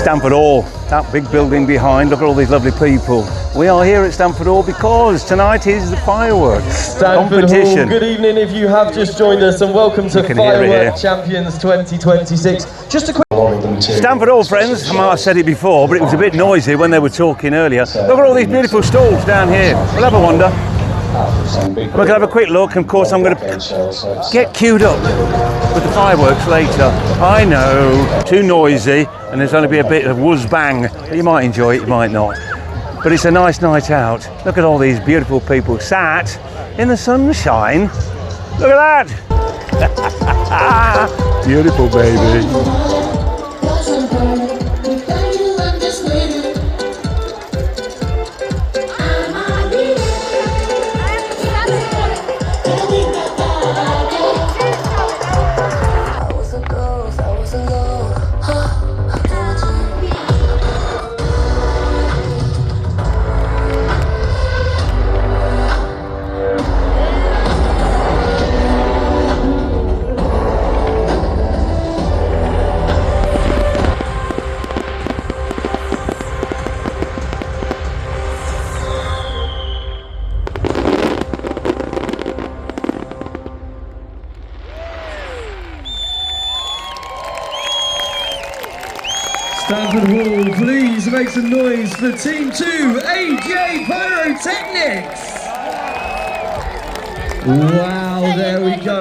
Stamford Hall, that big building behind. Look at all these lovely people. We are here at Stamford Hall because tonight is the fireworks Stamford competition. Hall, good evening if you have just joined us, and welcome to Firework Champions 2026. Just a quick... Stamford Hall, friends, I might have said it before, but it was a bit noisy when they were talking earlier. Look at all these beautiful stalls down here. We'll have a wander. We can have a quick look, and of course I'm going to get queued up with the fireworks later. I know, too noisy, and there's going to be a bit of whiz bang. You might enjoy it, you might not. But it's a nice night out. Look at all these beautiful people sat in the sunshine. Look at that! Beautiful, baby. Stamford Hall, please make some noise for Team 2, AJ Pyrotechnics! Wow, there we go.